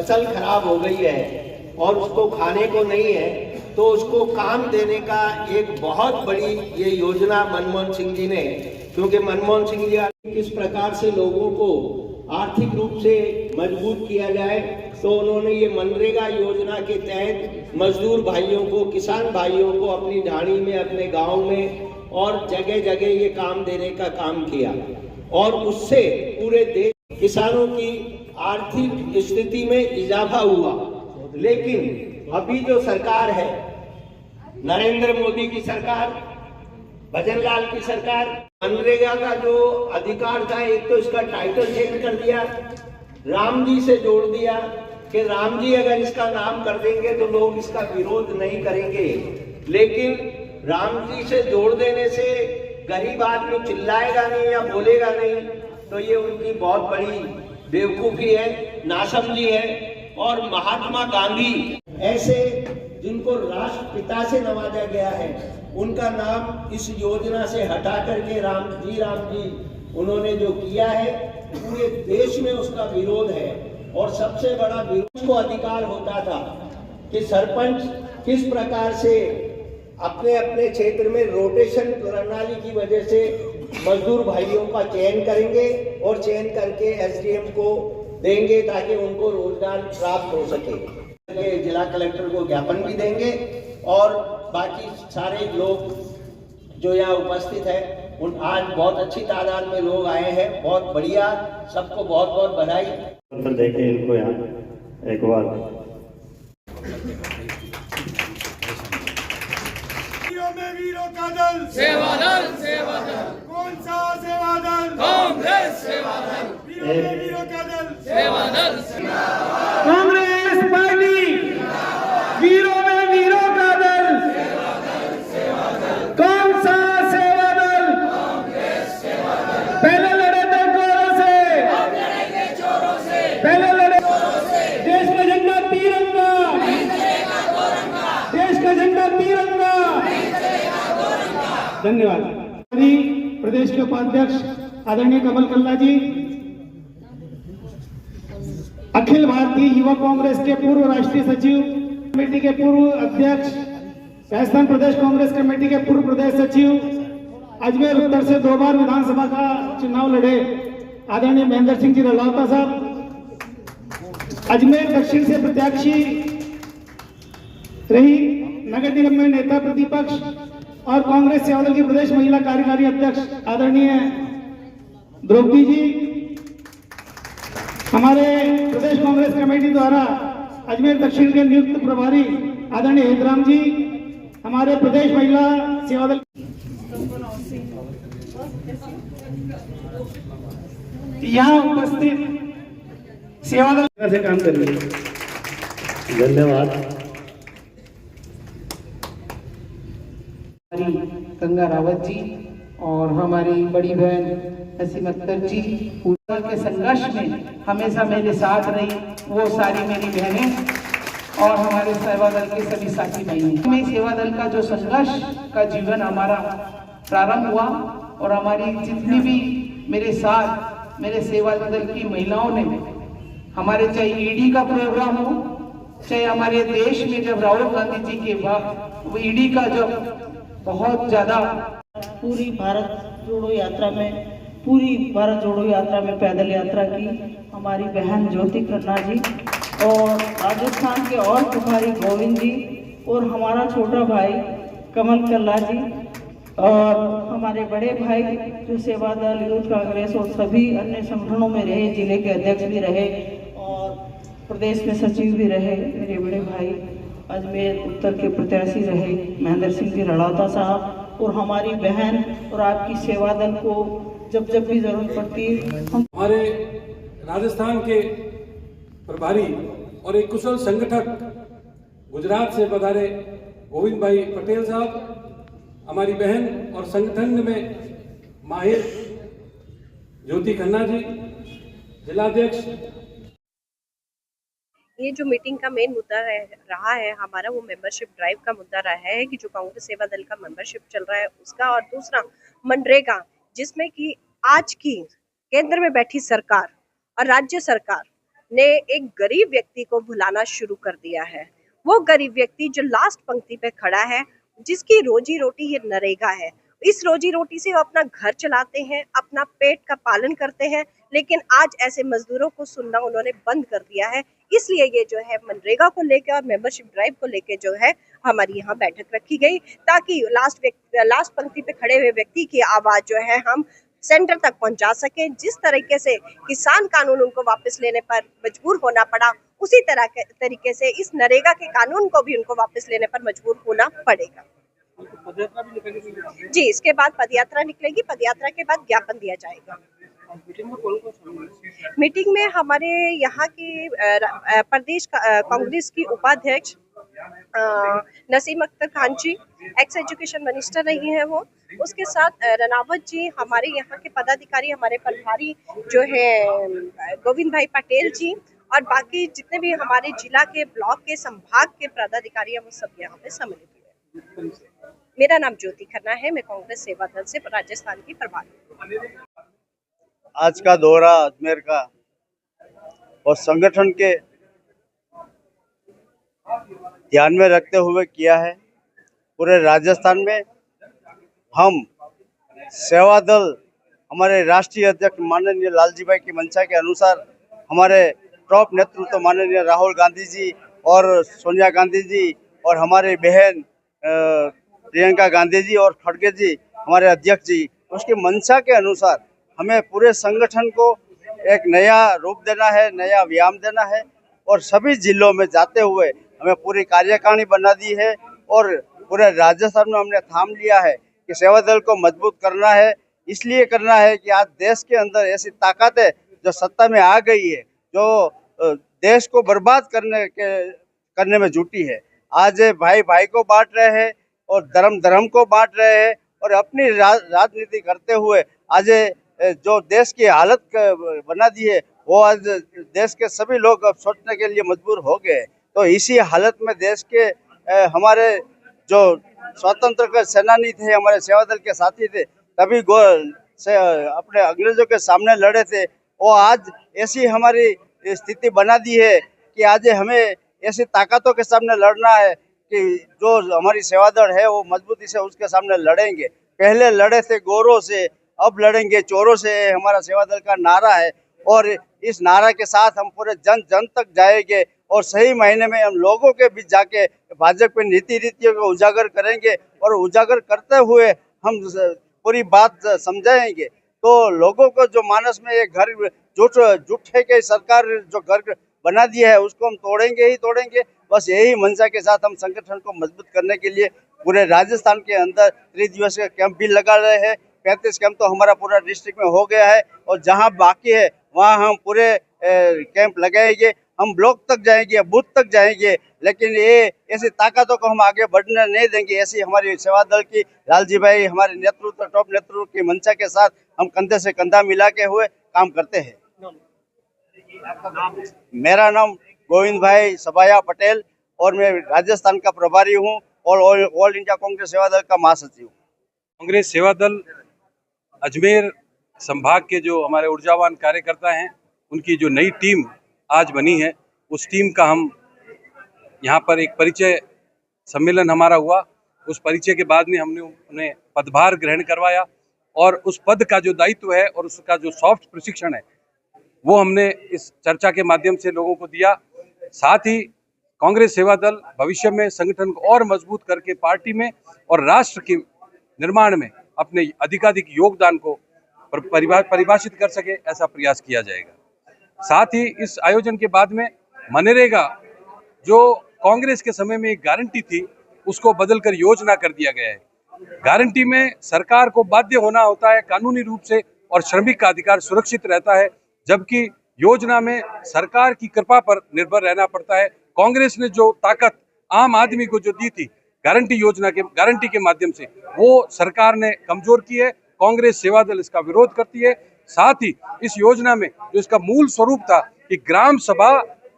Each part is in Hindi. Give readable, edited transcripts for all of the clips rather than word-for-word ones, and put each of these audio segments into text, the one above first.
फसल खराब हो गई है और उसको खाने को नहीं है, तो उसको काम देने का एक बहुत बड़ी ये योजना मनमोहन सिंह जी ने, क्योंकि मनमोहन सिंह जी किस प्रकार से लोगों को आर्थिक रूप से मजबूत किया जाए, तो उन्होंने ये मनरेगा योजना के तहत मजदूर भाइयों को, किसान भाइयों को अपनी ढाणी में, अपने गांव में और जगह जगह ये काम देने का काम किया और उससे पूरे देश किसानों की आर्थिक स्थिति में इजाफा हुआ। लेकिन अभी जो सरकार है, नरेंद्र मोदी की सरकार, भजनलाल की सरकार, मनरेगा का जो अधिकार था, एक तो इसका टाइटल चेंज कर दिया, राम जी से जोड़ दिया कि राम जी अगर इसका नाम कर देंगे तो लोग इसका विरोध नहीं करेंगे, लेकिन राम जी से जोड़ देने से गरीब आदमी चिल्लाएगा नहीं या बोलेगा नहीं, तो ये उनकी बहुत बड़ी बेवकूफी है, नासमझी है। और महात्मा गांधी ऐसे जिनको राष्ट्रपिता से नवाजा गया है, उनका नाम इस योजना से हटा करके राम जी उन्होंने जो किया है, पूरे देश में उसका विरोध है। और सबसे बड़ा विरोध को अधिकार होता था कि सरपंच किस प्रकार से अपने अपने क्षेत्र में रोटेशन प्रणाली की वजह से मजदूर भाइयों का चयन करेंगे और चयन करके एसडीएम को देंगे ताकि उनको रोजगार प्राप्त हो सके। जिला कलेक्टर को ज्ञापन भी देंगे और बाकी सारे लोग जो यहाँ उपस्थित है, उन आज बहुत अच्छी तादाद में लोग आए हैं, बहुत बढ़िया, सबको बहुत बहुत बधाई। देखें इनको यहाँ एक बार। वीरों का दल सेवा दल, कौन सा सेवा दल? कांग्रेस सेवा दल। वीरों का दल सेवा दल, कांग्रेस पार्टी। वीरों में वीरों का दल, कौन सा सेवा दल? पहले लड़े थे गोरों से, अब लड़ेंगे चोरों से। पहले लड़े देश का झंडा तिरंगा, देश का झंडा तिरंगा। धन्यवाद। प्रदेश के उपाध्यक्ष आदरणीय कमल कल्ला जी, अखिल भारतीय युवा कांग्रेस के पूर्व राष्ट्रीय सचिव, कमेटी के पूर्व अध्यक्ष, राजस्थान प्रदेश कांग्रेस कमेटी के पूर्व प्रदेश सचिव, अजमेर उत्तर से 2 बार विधानसभा का चुनाव लड़े आदरणीय महेंद्र सिंह जी रलावता साहब, अजमेर दक्षिण से प्रत्याशी रही नगर निगम में नेता प्रतिपक्ष और कांग्रेस सेवा दल की प्रदेश महिला कार्यकारी अध्यक्ष आदरणीय द्रौपदी जी, हमारे प्रदेश कांग्रेस कमेटी द्वारा अजमेर दक्षिण के नियुक्त प्रभारी आदरणीय हेतराम जी, हमारे प्रदेश महिला सेवा दल यहाँ उपस्थित सेवा दल से काम कर रही है। धन्यवाद। गंगा रावत जी और हमारी बड़ी बहन नसीम अख्तर जी, पूजा के संघर्ष में हमेशा मेरे साथ रही, वो सारी मेरी बहनें और हमारे सेवा दल के सभी साथी भाई। में सेवा दल का जो संघर्ष का जीवन हमारा प्रारंभ हुआ और हमारी जितनी भी मेरे साथ मेरे सेवा दल की महिलाओं ने, हमारे चाहे ईडी का प्रोग्राम हो, चाहे हमारे देश में जब राहुल गांधी जी के बाद वो ईडी का जब बहुत ज्यादा पूरी भारत जोड़ो यात्रा में पैदल यात्रा की हमारी बहन ज्योति खन्ना जी और राजस्थान के और प्रभारी गोविंद जी और हमारा छोटा भाई कमल कल्ला जी और हमारे बड़े भाई जो सेवा दल, यूथ कांग्रेस और सभी अन्य संगठनों में रहे, जिले के अध्यक्ष भी रहे और प्रदेश में सचिव भी रहे, मेरे बड़े भाई अजमेर उत्तर के प्रत्याशी रहे महेंद्र सिंह जी रलावता साहब और हमारी बहन और आपकी सेवा दल को जब जब भी जरूरत पड़ती है। हमारे राजस्थान के प्रभारी और एक कुशल संगठक गुजरात से पधारे गोविंद भाई पटेल साहब, हमारी बहन और संगठन में माहिर ज्योति खन्ना जी, जिलाध्यक्ष। ये जो मीटिंग का मेन मुद्दा रहा है हमारा, वो मेंबरशिप ड्राइव का मुद्दा रहा है कि जो कांग्रेस सेवा दल का मेंबरशिप चल रहा है उसका, और दूसरा मनरेगा, जिसमें कि आज की केंद्र में बैठी सरकार और राज्य सरकार ने एक गरीब व्यक्ति को भुलाना शुरू कर दिया है। वो गरीब व्यक्ति जो लास्ट पंक्ति पे खड़ा है, जिसकी रोजी रोटी ये नरेगा है, इस रोजी रोटी से वो अपना घर चलाते हैं, अपना पेट का पालन करते हैं, लेकिन आज ऐसे मजदूरों को सुनना उन्होंने बंद कर दिया है। इसलिए ये जो है मनरेगा को लेकर और मेंबरशिप ड्राइव को लेकर जो है हमारी यहाँ बैठक रखी गई, ताकि लास्ट पंक्ति पे खड़े हुए व्यक्ति की आवाज जो है हम सेंटर तक पहुंचा सके। जिस तरीके से किसान कानून उनको वापस लेने पर मजबूर होना पड़ा, उसी तरीके से इस नरेगा के कानून को भी उनको वापस लेने पर मजबूर होना पड़ेगा। जी, इसके बाद पदयात्रा निकलेगी, पदयात्रा के बाद ज्ञापन दिया जाएगा। मीटिंग में हमारे यहाँ की प्रदेश कांग्रेस की उपाध्यक्ष नसीम अख्तर खान जी, एक्स एजुकेशन मिनिस्टर रही हैं वो, उसके साथ रनावत जी, हमारे यहाँ के पदाधिकारी, हमारे प्रभारी जो है गोविंद भाई पटेल जी, और बाकी जितने भी हमारे जिला के, ब्लॉक के, संभाग के पदाधिकारी हैं, वो सब यहाँ पे सम्मिलित हुए। मेरा नाम ज्योति खन्ना है, मैं कांग्रेस सेवा दल से राजस्थान की प्रभारी हूँ। आज का दौरा अजमेर का और संगठन के ध्यान में रखते हुए किया है। पूरे राजस्थान में हम सेवा दल, हमारे राष्ट्रीय अध्यक्ष माननीय लालजी भाई की मंशा के अनुसार हमारे टॉप नेतृत्व माननीय राहुल गांधी जी और सोनिया गांधी जी और हमारे बहन प्रियंका गांधी जी और खड़गे जी हमारे अध्यक्ष जी, उसकी मंशा के अनुसार हमें पूरे संगठन को एक नया रूप देना है, नया व्यायाम देना है और सभी जिलों में जाते हुए हमें पूरी कार्यकारिणी बना दी है और पूरे राजस्थान में हमने थाम लिया है कि सेवा दल को मजबूत करना है। इसलिए करना है कि आज देश के अंदर ऐसी ताकत है जो सत्ता में आ गई है, जो देश को बर्बाद करने में जुटी है। आज भाई भाई को बांट रहे हैं और धर्म धर्म को बांट रहे हैं और अपनी राजनीति करते हुए आज जो देश की हालत बना दी है, वो आज देश के सभी लोग अब सोचने के लिए मजबूर हो गए। तो इसी हालत में देश के हमारे जो स्वतंत्र के सेनानी थे, हमारे सेवा दल के साथी थे, तभी से अपने अंग्रेजों के सामने लड़े थे, वो आज ऐसी हमारी स्थिति बना दी है कि आज हमें ऐसी ताकतों के सामने लड़ना है कि जो हमारी सेवा दल है वो मजबूती से उसके सामने लड़ेंगे। पहले लड़े थे गोरों से, अब लड़ेंगे चोरों से, हमारा सेवा दल का नारा है और इस नारा के साथ हम पूरे जन जन तक जाएंगे और सही महीने में हम लोगों के बीच जाके भाजपा की नीति रीतियों को उजागर करेंगे और उजागर करते हुए हम पूरी बात समझाएंगे। तो लोगों को जो मानस में ये घर जुटे के सरकार जो घर बना दिया है उसको हम तोड़ेंगे ही तोड़ेंगे। बस यही मंशा के साथ हम संगठन को मजबूत करने के लिए पूरे राजस्थान के अंदर 3 दिवसीय कैंप भी लगा रहे हैं। 35 कैंप तो हमारा पूरा डिस्ट्रिक्ट में हो गया है और जहां बाकी है वहां हम पूरे कैंप लगाएंगे। हम ब्लॉक तक जाएंगे, बूथ तक जाएंगे, लेकिन ये ऐसी ताकतों को हम आगे बढ़ने नहीं देंगे। ऐसी हमारी सेवा दल की लालजी भाई हमारे नेतृत्व, टॉप नेतृत्व की मंशा के साथ हम कंधे से कंधा मिला के हुए काम करते हैं। मेरा नाम गोविंद भाई सबाया पटेल और मैं राजस्थान का प्रभारी हूँ और ऑल इंडिया कांग्रेस सेवा दल का महासचिव। कांग्रेस सेवा दल अजमेर संभाग के जो हमारे ऊर्जावान कार्यकर्ता हैं, उनकी जो नई टीम आज बनी है, उस टीम का हम यहाँ पर एक परिचय सम्मेलन हमारा हुआ। उस परिचय के बाद में हमने उन्हें पदभार ग्रहण करवाया और उस पद का जो दायित्व है और उसका जो सॉफ्ट प्रशिक्षण है वो हमने इस चर्चा के माध्यम से लोगों को दिया। साथ ही कांग्रेस सेवा दल भविष्य में संगठन को और मजबूत करके पार्टी में और राष्ट्र के निर्माण में अपने अधिकाधिक योगदान को परिभाषित कर सके, ऐसा प्रयास किया जाएगा। साथ ही इस आयोजन के बाद में मनरेगा जो कांग्रेस के समय में एक गारंटी थी, उसको बदलकर योजना कर दिया गया है। गारंटी में सरकार को बाध्य होना होता है कानूनी रूप से और श्रमिक का अधिकार सुरक्षित रहता है, जबकि योजना में सरकार की कृपा पर निर्भर रहना पड़ता है। कांग्रेस ने जो ताकत आम आदमी को जो दी थी गारंटी योजना के गारंटी के माध्यम से, वो सरकार ने कमजोर की है। कांग्रेस सेवा दल इसका विरोध करती है। साथ ही इस योजना में जो इसका मूल स्वरूप था कि ग्राम सभा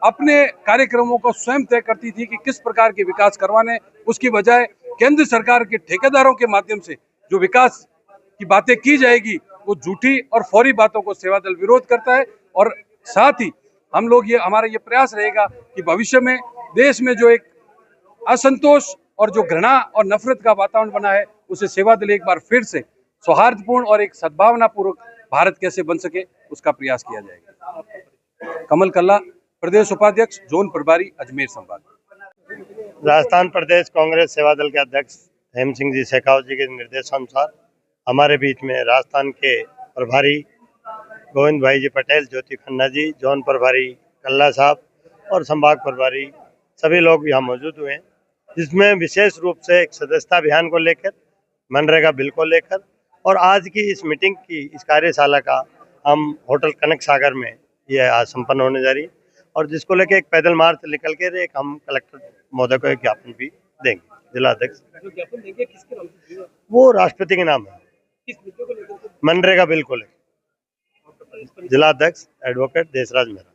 अपने कार्यक्रमों को स्वयं तय करती थी कि किस प्रकार के विकास करवाने, उसकी बजाय केंद्र सरकार के ठेकेदारों के माध्यम से जो विकास की बातें की जाएगी वो झूठी और फौरी बातों को सेवा दल विरोध करता है। और साथ ही हम लोग हमारा ये प्रयास रहेगा कि भविष्य में देश में जो एक असंतोष और जो घृणा और नफरत का वातावरण बना है, उसे सेवा दल एक बार फिर से सौहार्दपूर्ण और एक सद्भावना पूर्वक भारत कैसे बन सके उसका प्रयास किया जाएगा। कमल कल्ला, प्रदेश उपाध्यक्ष, जोन प्रभारी, अजमेर संभाग। राजस्थान प्रदेश कांग्रेस सेवा दल के अध्यक्ष हेम सिंह जी शेखावत जी के निर्देशानुसार हमारे बीच में राजस्थान के प्रभारी गोविंद भाई जी पटेल, ज्योति खन्ना जी, जोन प्रभारी कल्ला साहब और संभाग प्रभारी सभी लोग यहाँ मौजूद हुए हैं, जिसमें विशेष रूप से एक सदस्यता अभियान को लेकर, मनरेगा बिल को लेकर और आज की इस मीटिंग की, इस कार्यशाला का हम होटल कनक सागर में यह आज संपन्न होने जा रही है और जिसको लेकर एक पैदल मार्च निकल के एक हम कलेक्टर महोदय को एक ज्ञापन भी देंगे। जिला अध्यक्ष वो राष्ट्रपति के नाम है, मनरेगा बिल को लेकर। जिला अध्यक्ष एडवोकेट देशराज मेहरा।